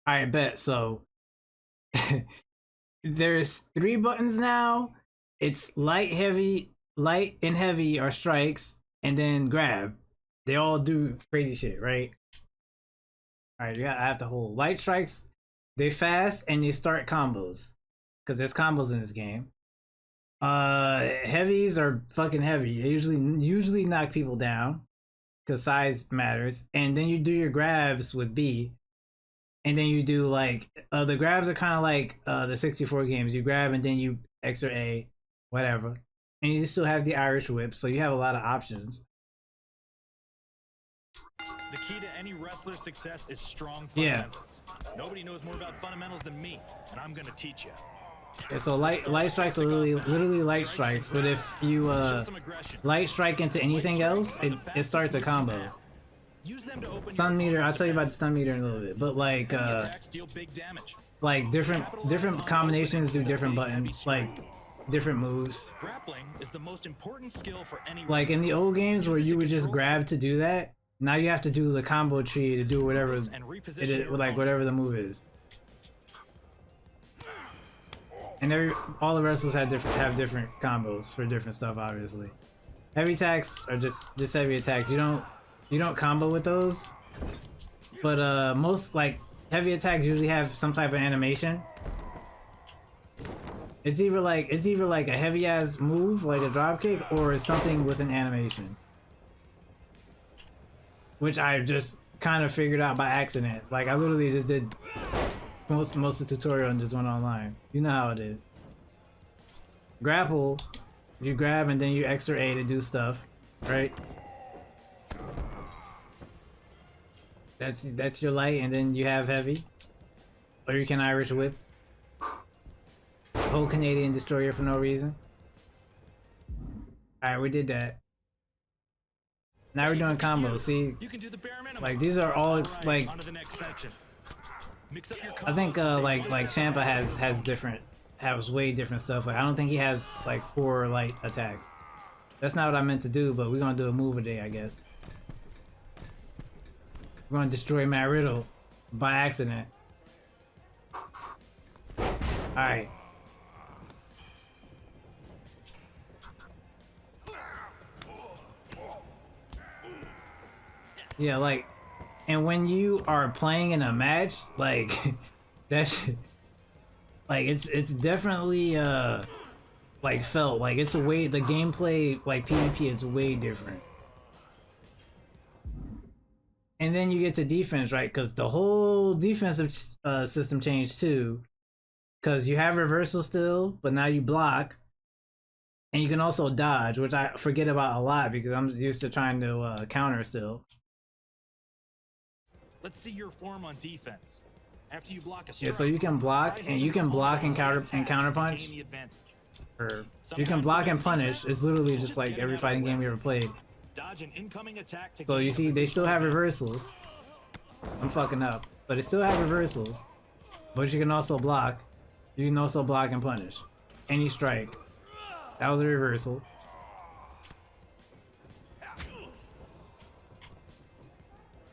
I bet. So there's 3 buttons now. It's light, heavy, light and heavy are strikes, and then grab. They all do crazy shit, right? All right, I have to hold light strikes. They fast and they start combos because there's combos in this game. Heavies are fucking heavy. They usually knock people down because size matters. And then you do your grabs with B, and then you do like the grabs are kind of like the 64 games. You grab and then you X or A, whatever, and you still have the Irish whip, so you have a lot of options. The key to any wrestler's success is strong fundamentals. Yeah. Nobody knows more about fundamentals than me, and I'm gonna teach you. Yeah, so light strikes are literally light strikes, but if you light strike into anything else, it starts a combo. Stun meter, I'll tell you about the stun meter in a little bit, but like different combinations do different buttons, like different moves. Grappling is the most important skill for any like in the old games where you would just grab to do that, now you have to do the combo tree to do whatever it is, like whatever the move is. And all the wrestlers have different combos for different stuff, obviously. Heavy attacks are just heavy attacks. You don't combo with those. But most like heavy attacks usually have some type of animation. It's either like a heavy ass move, like a drop kick, or something with an animation. Which I just kind of figured out by accident. Like I literally just did most of the tutorial and just went online. You know how it is. Grapple, you grab and then you X or A to do stuff, right? That's your light, and then you have heavy, or you can Irish whip. Whole Canadian destroyer for no reason. All right, we did that. Now we're doing combos. See, like these are all like. I think like Champa has way different stuff. Like I don't think he has like 4 light attacks. That's not what I meant to do, but we're gonna do a move a day, I guess. We're gonna destroy Matt Riddle by accident. Alright. Yeah, like, and when you are playing in a match, like, that shit, like, it's definitely, like, felt, like, it's the gameplay, like, PvP, it's way different. And then you get to defense, right? Because the whole defensive system changed, too. Because you have reversal still, but now you block. And you can also dodge, which I forget about a lot because I'm used to trying to counter still. Let's see your form on defense. After you block a yeah, so you can block and counter punch. Or you can block and punish. It's literally just like every fighting game you ever played. So you see, they still have reversals. I'm fucking up, but it still have reversals. But you can also block. You can also block and punish. And you strike. That was a reversal.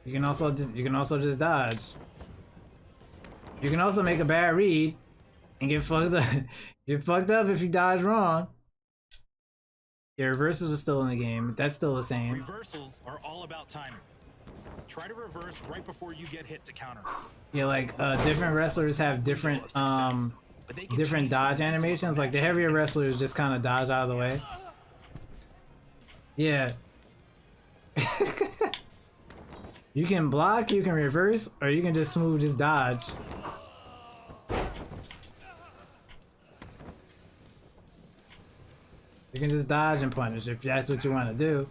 You can also just dodge. You can also make a bad read and get fucked up. Get fucked up if you dodge wrong. Yeah, reversals are still in the game. That's still the same. Reversals are all about timing. Try to reverse right before you get hit to counter. Yeah, like different wrestlers have different different dodge animations. Like the heavier wrestlers just kind of dodge out of the way. Yeah. You can block, you can reverse, or you can just just dodge. You can just dodge and punish if that's what you want to do.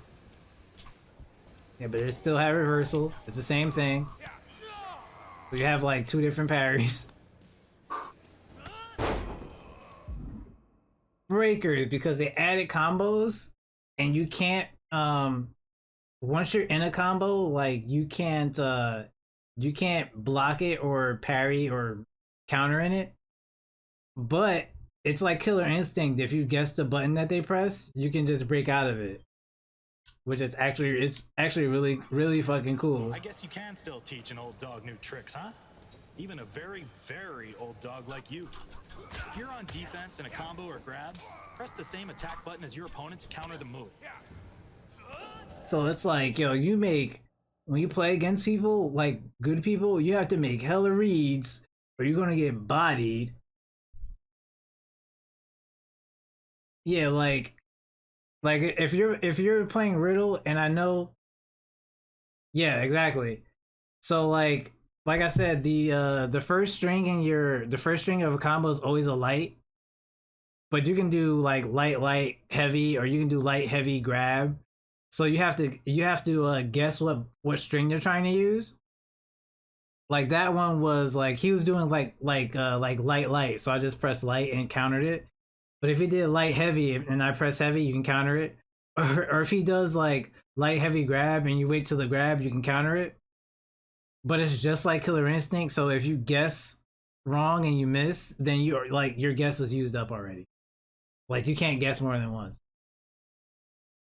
Yeah, but it still have reversal. It's the same thing. So you have like 2 different parries. Breakers, because they added combos, and you can't once you're in a combo, like you can't block it or parry or counter in it. But it's like Killer Instinct. If you guess the button that they press, you can just break out of it. Which is actually really fucking cool. I guess you can still teach an old dog new tricks, huh? even a very, very old dog like you. If you're on defense in a combo or grab, press the same attack button as your opponent to counter the move. So it's like, yo, when you play against people, like good people, you have to make hella reads or you're gonna get bodied. Yeah, like if you're playing Riddle and I know, yeah, exactly. So like I said, the first string of a combo is always a light, but you can do like light heavy, or you can do light heavy grab. So you have to guess what string they're trying to use. Like that one was like he was doing like light, so I just pressed light and countered it. But if he did light heavy and I press heavy, you can counter it. Or if he does like light heavy grab and you wait till the grab, you can counter it. But it's just like Killer Instinct. So if you guess wrong and you miss, then you're like your guess is used up already. Like you can't guess more than once.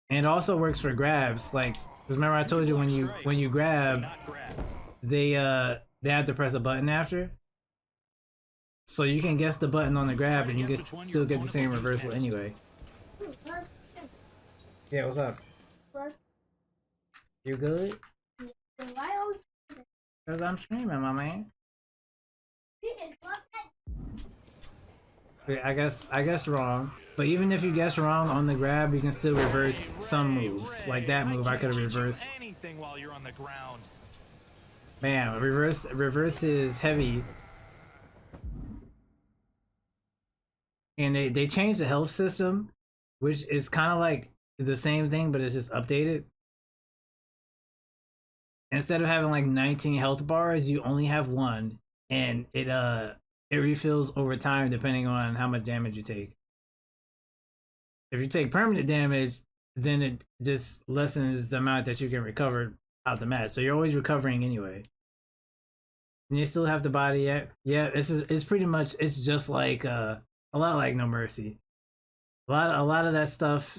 And it also works for grabs. Like, cause remember I told you when you grab, they have to press a button after. So you can guess the button on the grab and you can still get the same reversal anyway. Yeah, what's up? What? You good? Cause I'm streaming, my man. I guess wrong. But even if you guess wrong on the grab, you can still reverse some moves. Like that move, I could have reversed. Man, reverse is heavy. And they changed the health system, which is kind of like the same thing, but it's just updated. Instead of having like 19 health bars, you only have one, and it refills over time depending on how much damage you take. If you take permanent damage, then it just lessens the amount that you can recover out the match. So you're always recovering anyway. And you still have the body yet? Yeah, it's pretty much, it's just like a lot like No Mercy. A lot of that stuff,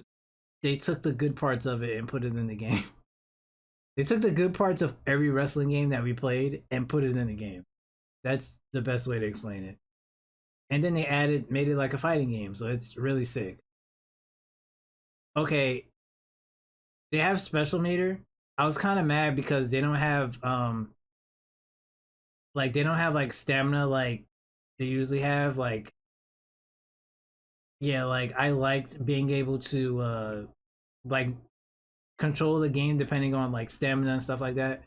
they took the good parts of it and put it in the game. They took the good parts of every wrestling game that we played and put it in the game. That's the best way to explain it. And then they made it like a fighting game, so it's really sick. Okay, they have special meter. I was kind of mad because they don't have like stamina like they usually have. Like, yeah, like I liked being able to like control the game depending on like stamina and stuff like that.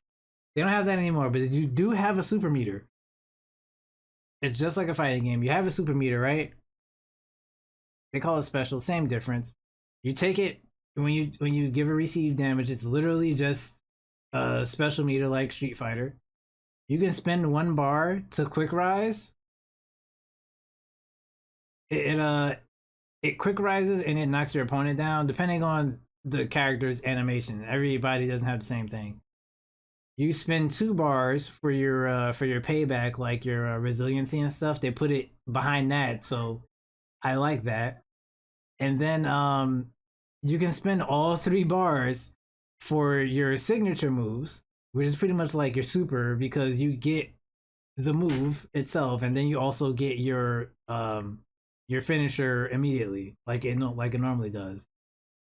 They don't have that anymore, but you do have a super meter. It's just like a fighting game. You have a super meter, right? They call it special, same difference. You take it when you give or receive damage, it's literally just a special meter like Street Fighter. You can spend 1 bar to quick rise. It quick rises and it knocks your opponent down depending on the character's animation. Everybody doesn't have the same thing. You spend 2 bars for your payback, like your resiliency and stuff. They put it behind that, so I like that. And then you can spend all 3 bars for your signature moves, which is pretty much like your super, because you get the move itself, and then you also get your finisher immediately, like it normally does,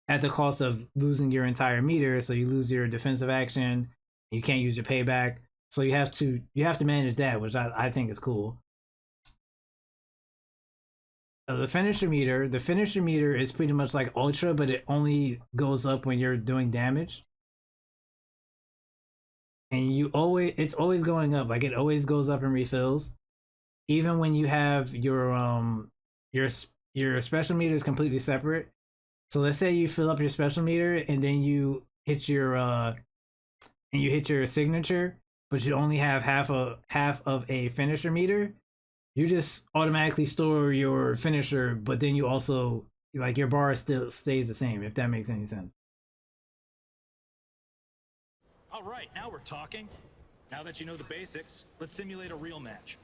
at the cost of losing your entire meter. So you lose your defensive action, you can't use your payback, so you have to manage that, which I think is cool. The finisher meter is pretty much like Ultra, but it only goes up when you're doing damage. And it's always going up, like it always goes up and refills. Even when you have your special meter is completely separate. So let's say you fill up your special meter and then you hit your signature, but you only have half of a finisher meter. You just automatically store your finisher, but then you also, like, your bar still stays the same, if that makes any sense. All right, now we're talking. Now that you know the basics, let's simulate a real match.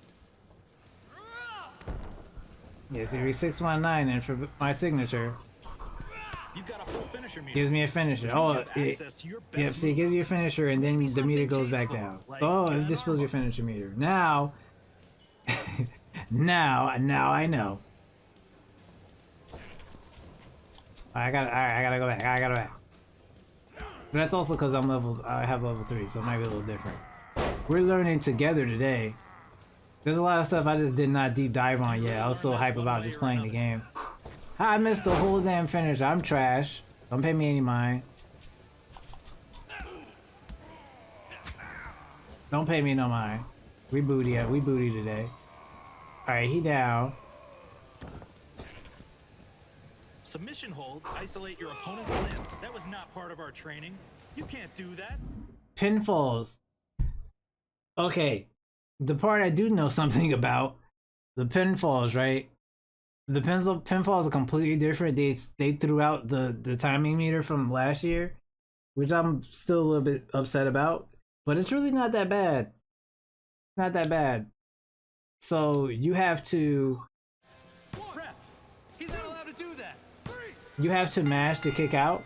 Yeah, series 619, and for my signature, You've got a full finisher meter. Gives me a finisher. Oh, yep, see, it gives you a finisher, and then the meter goes back down. Oh, it just fills your finisher meter. Now, Now I know. I gotta go back. I gotta back. But that's also because I have level 3, so it might be a little different. We're learning together today. There's a lot of stuff I just did not deep dive on yet. I was so hype about just playing the game. I missed the whole damn finish. I'm trash. Don't pay me any mind. Don't pay me no mind. We booty today. Alright, he down. Submission holds isolate your opponent's limbs. That was not part of our training. You can't do that. Pinfalls. Okay. The part I do know something about, the pinfalls, right? The pinfalls are completely different. They threw out the timing meter from last year, which I'm still a little bit upset about. But it's really not that bad. Not that bad. So you have to... Ref, he's not allowed to do that. You have to mash to kick out.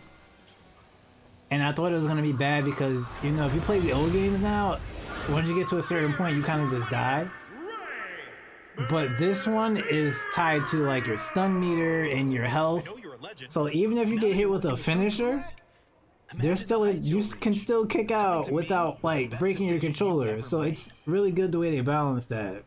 And I thought it was going to be bad because, you know, if you play the old games now, once you get to a certain point, you kind of just die. But this one is tied to like your stun meter and your health. So even if you get hit with a finisher, there's still you can still kick out without like breaking your controller. So it's really good the way they balance that.